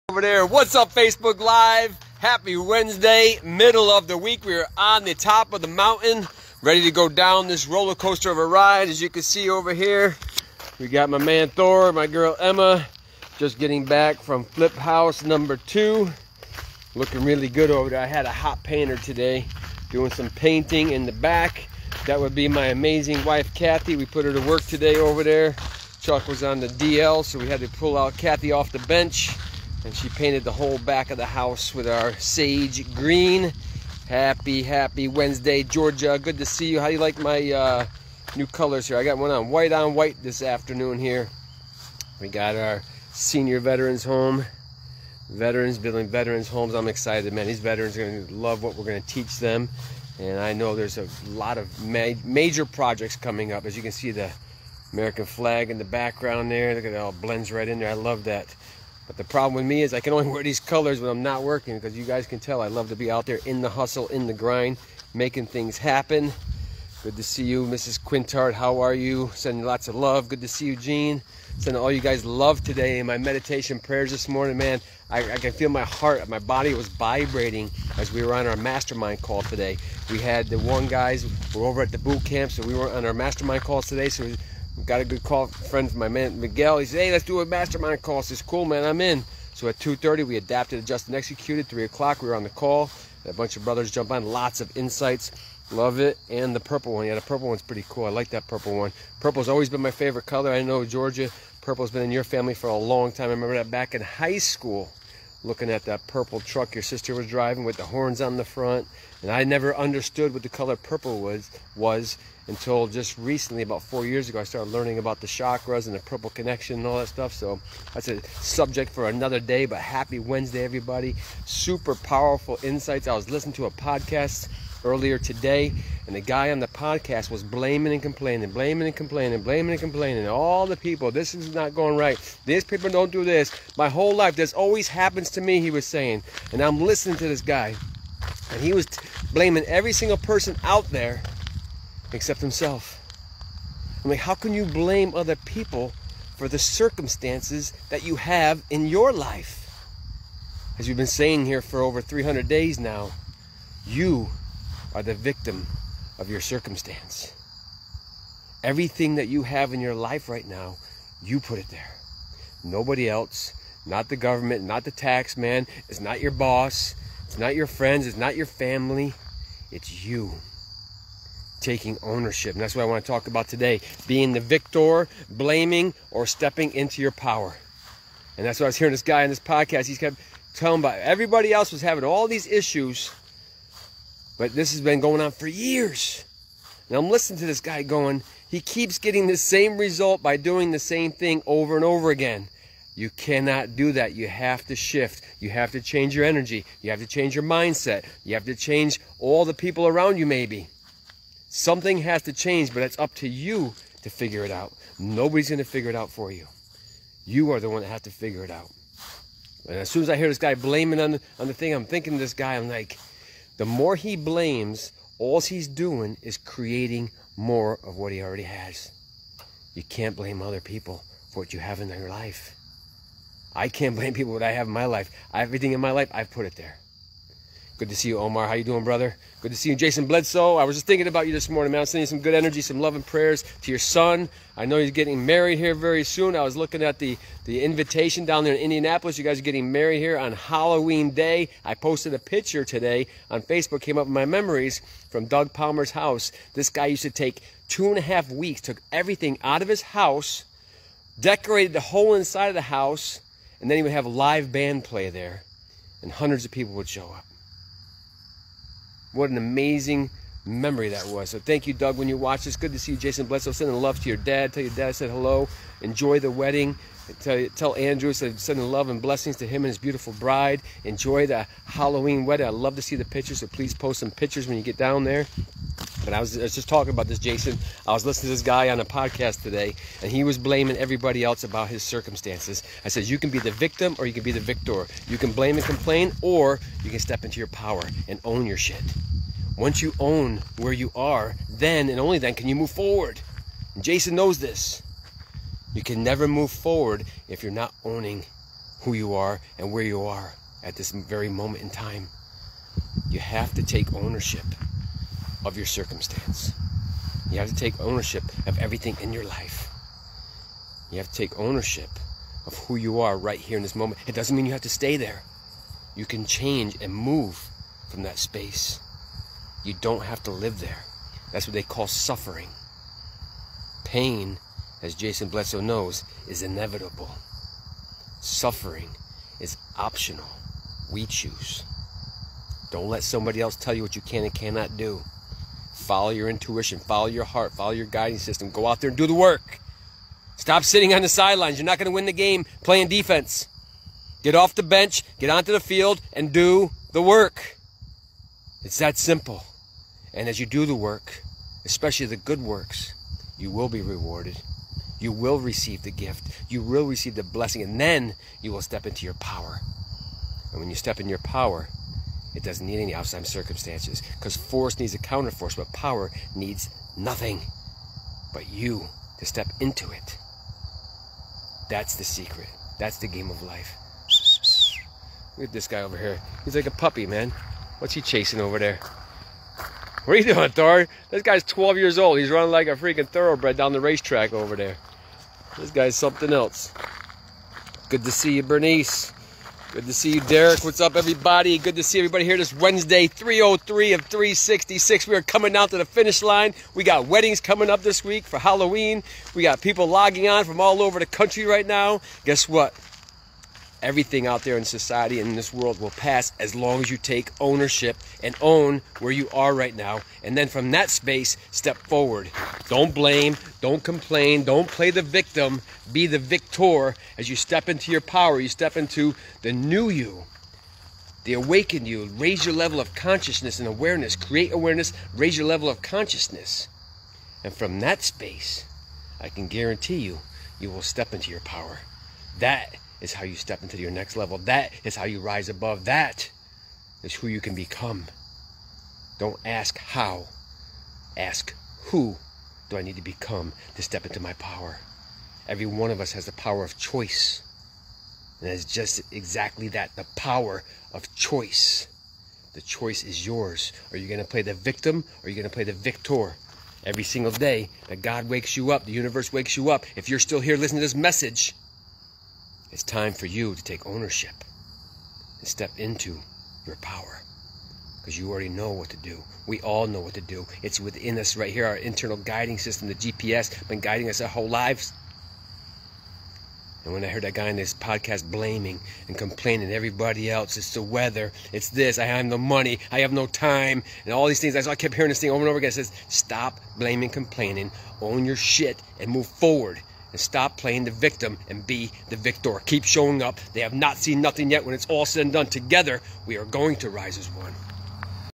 Over there, what's up Facebook Live? Happy Wednesday, middle of the week. We're on the top of the mountain, ready to go down this roller coaster of a ride. As you can see over here, we got my man Thor, my girl Emma, just getting back from Flip House number 2. Looking really good over there. I had a hot painter today doing some painting in the back. That would be my amazing wife Kathy. We put her to work today over there. Chuck was on the DL, so we had to pull out Kathy off the bench. And she painted the whole back of the house with our sage green. Happy Wednesday, Georgia. Good to see you. How do you like my new colors here? I got one on white this afternoon here. We got our senior veterans home. Building veterans homes. I'm excited, man. These veterans are going to love what we're going to teach them. And I know there's a lot of major projects coming up. As you can see, the American flag in the background there. Look at it, all blends right in there. I love that. But the problem with me is I can only wear these colors when I'm not working, because you guys can tell I love to be out there in the hustle, in the grind, making things happen. Good to see you, Mrs. Quintard. How are you? Sending lots of love. Good to see you, Gene. Sending all you guys love today in my meditation prayers this morning, man. I can feel my heart, my body was vibrating as we were on our mastermind call today. We had the one guys, we're over at the boot camp, so we were on our mastermind calls today. So we got a good call from a friend from my man Miguel. He said, hey, let's do a mastermind call. I said, cool, man, I'm in. So at 2:30, we adapted, adjusted, and executed. 3 o'clock, we were on the call. A bunch of brothers jump on, lots of insights. Love it. And the purple one, yeah, the purple one's pretty cool. I like that purple one. Purple's always been my favorite color. I know, Georgia, purple's been in your family for a long time. I remember that back in high school, looking at that purple truck your sister was driving with the horns on the front. And I never understood what the color purple was until just recently, about 4 years ago. I started learning about the chakras and the purple connection and all that stuff. So that's a subject for another day, but happy Wednesday, everybody. Super powerful insights. I was listening to a podcast earlier today, and the guy on the podcast was blaming and complaining. All the people, this is not going right. These people don't do this. My whole life, this always happens to me, he was saying. And I'm listening to this guy, and he was blaming every single person out there except himself. I'm like, how can you blame other people for the circumstances that you have in your life? As we've been saying here for over 300 days now, you are the victim of your circumstance. Everything that you have in your life right now, you put it there. Nobody else, not the government, not the tax man, it's not your boss, it's not your friends, it's not your family, it's you. Taking ownership. And that's what I want to talk about today. Being the victor, blaming, or stepping into your power. And that's what I was hearing this guy in this podcast. He's kept telling about everybody else was having all these issues, but this has been going on for years. And I'm listening to this guy going, he keeps getting the same result by doing the same thing over and over again. You cannot do that. You have to shift. You have to change your energy. You have to change your mindset. You have to change all the people around you maybe. Something has to change, but it's up to you to figure it out. Nobody's going to figure it out for you. You are the one that has to figure it out. And as soon as I hear this guy blaming on the thing, I'm thinking of this guy, I'm like, the more he blames, all he's doing is creating more of what he already has. You can't blame other people for what you have in your life. I can't blame people for what I have in my life. Everything in my life, I've put it there. Good to see you, Omar. How you doing, brother? Good to see you, Jason Bledsoe. I was just thinking about you this morning, man. I'm sending you some good energy, some love and prayers to your son. I know he's getting married here very soon. I was looking at the invitation down there in Indianapolis. You guys are getting married here on Halloween Day. I posted a picture today on Facebook, came up in my memories from Doug Palmer's house. This guy used to take 2.5 weeks, took everything out of his house, decorated the whole inside of the house, and then he would have a live band play there, and hundreds of people would show up. What an amazing memory that was. So thank you, Doug, when you watch this. Good to see you, Jason Bledsoe. Sending love to your dad. Tell your dad I said hello. Enjoy the wedding. Tell Andrew, sending love and blessings to him and his beautiful bride. Enjoy the Halloween wedding. I love to see the pictures, so please post some pictures when you get down there. But I was just talking about this, Jason. I was listening to this guy on a podcast today, and he was blaming everybody else about his circumstances. I said, you can be the victim or you can be the victor. You can blame and complain, or you can step into your power and own your shit. Once you own where you are, then and only then can you move forward. And Jason knows this. You can never move forward if you're not owning who you are and where you are at this very moment in time. You have to take ownership of your circumstance. You have to take ownership of everything in your life. You have to take ownership of who you are right here in this moment. It doesn't mean you have to stay there. You can change and move from that space. You don't have to live there. That's what they call suffering. Pain, as Jason Bledsoe knows, is inevitable. Suffering is optional. We choose. Don't let somebody else tell you what you can and cannot do. Follow your intuition, follow your heart, follow your guiding system. Go out there and do the work. Stop sitting on the sidelines. You're not going to win the game playing defense. Get off the bench, get onto the field, and do the work. It's that simple. And as you do the work, especially the good works, you will be rewarded. You will receive the gift. You will receive the blessing, and then you will step into your power. And when you step in your power, it doesn't need any outside circumstances, because force needs a counterforce, but power needs nothing but you to step into it. That's the secret. That's the game of life. Look at this guy over here. He's like a puppy, man. What's he chasing over there? What are you doing, Thor? This guy's 12 years old. He's running like a freaking thoroughbred down the racetrack over there. This guy's something else. Good to see you, Bernice. Good to see you, Derek. What's up, everybody? Good to see everybody here this Wednesday, 303 of 366. We are coming down to the finish line. We got weddings coming up this week for Halloween. We got people logging on from all over the country right now. Guess what? Everything out there in society and in this world will pass as long as you take ownership and own where you are right now. And then from that space, step forward. Don't blame, don't complain, don't play the victim. Be the victor as you step into your power. You step into the new you, the awakened you. Raise your level of consciousness and awareness. Create awareness, raise your level of consciousness. And from that space, I can guarantee you, you will step into your power. That is how you step into your next level. That is how you rise above. That is who you can become. Don't ask how. Ask who do I need to become to step into my power. Every one of us has the power of choice. And it's just exactly that, the power of choice. The choice is yours. Are you going to play the victim or are you going to play the victor? Every single day that God wakes you up, the universe wakes you up. If you're still here listening to this message, it's time for you to take ownership and step into your power, because you already know what to do. We all know what to do. It's within us right here, our internal guiding system, the GPS, been guiding us our whole lives. And when I heard that guy in this podcast blaming and complaining, everybody else, it's the weather, it's this, I have no money, I have no time, and all these things. I kept hearing this thing over and over again. It says, stop blaming, complaining, own your shit, and move forward. And stop playing the victim and be the victor. Keep showing up. They have not seen nothing yet. When it's all said and done, together, we are going to rise as one.